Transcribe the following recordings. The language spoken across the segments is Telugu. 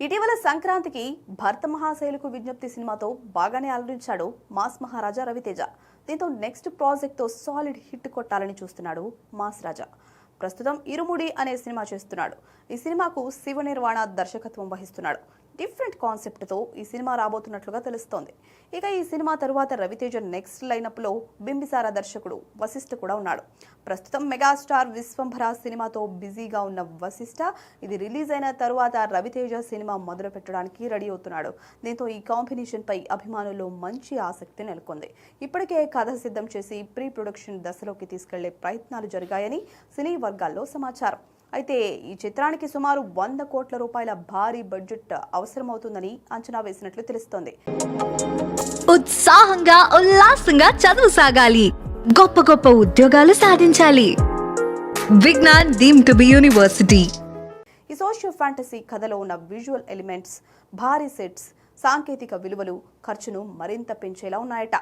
ఇటీవల సంక్రాంతికి భర్త మహాశైలుకు విజ్ఞప్తి సినిమాతో బాగానే అలరించాడు మాస్ మహారాజా రవితేజ. దీంతో నెక్స్ట్ ప్రాజెక్ట్ తో సాలిడ్ హిట్ కొట్టాలని చూస్తున్నాడు మాస్ రాజా. ప్రస్తుతం ఇరుముడి అనే సినిమా చేస్తున్నాడు. ఈ సినిమాకు శివ నిర్వాణ దర్శకత్వం వహిస్తున్నాడు. డిఫరెంట్ కాన్సెప్ట్ తో ఈ సినిమా రాబోతున్నట్లుగా తెలుస్తోంది. ఇక ఈ సినిమా తరువాత రవితేజ నెక్స్ట్ లైనప్ లో బింబిసార దర్శకుడు వశిష్ఠ కూడా ఉన్నాడు. ప్రస్తుతం మెగాస్టార్ విశ్వంభర సినిమాతో బిజీగా ఉన్న వశిష్ఠ ఇది రిలీజ్ అయిన తరువాత రవితేజ సినిమా మొదలు పెట్టడానికి రెడీ అవుతున్నాడు. దీంతో ఈ కాంబినేషన్ పై అభిమానుల్లో మంచి ఆసక్తి నెలకొంది. ఇప్పటికే కథ సిద్ధం చేసి ప్రీ ప్రొడక్షన్ దశలోకి తీసుకెళ్లే ప్రయత్నాలు జరిగాయని సినీ వర్గాల్లో సమాచారం. అయితే ఈ చిత్రానికి సుమారు 100 కోట్ల రూపాయల భారీ బడ్జెట్ అవసరమవుతుందని అంచనా వేసినట్లు తెలుస్తోంది. ఉత్సాహంగా ఉల్లాసంగా చదువు సాగాలి, గొప్ప గొప్ప ఉద్యోగాలు సాధించాలి. Vignan deemed to be university. ఈ సోషియో ఫ్యాంటసీ కథలో ఉన్న విజువల్ ఎలిమెంట్స్, భారీ సెట్స్, సాంకేతిక విలువలు ఖర్చును మరింత పెంచేలా ఉన్నాయట.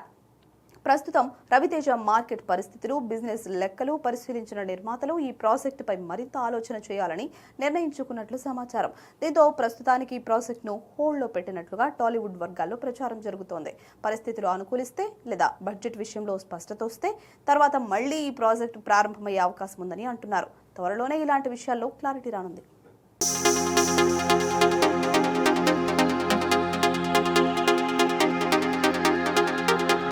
ప్రస్తుతం రవితేజ మార్కెట్ పరిస్థితులు, బిజినెస్ లెక్కలు పరిశీలించిన నిర్మాతలు ఈ ప్రాజెక్టుపై మరింత ఆలోచన చేయాలని నిర్ణయించుకున్నట్లు సమాచారం. దీంతో ప్రస్తుతానికి ఈ ప్రాజెక్టును హోల్డ్లో పెట్టినట్లుగా టాలీవుడ్ వర్గాల్లో ప్రచారం జరుగుతోంది. పరిస్థితులు అనుకూలిస్తే లేదా బడ్జెట్ విషయంలో స్పష్టత వస్తే తర్వాత మళ్లీ ఈ ప్రాజెక్టు ప్రారంభమయ్యే అవకాశం ఉందని అంటున్నారు. త్వరలోనే ఇలాంటి విషయాల్లో క్లారిటీ రానుంది.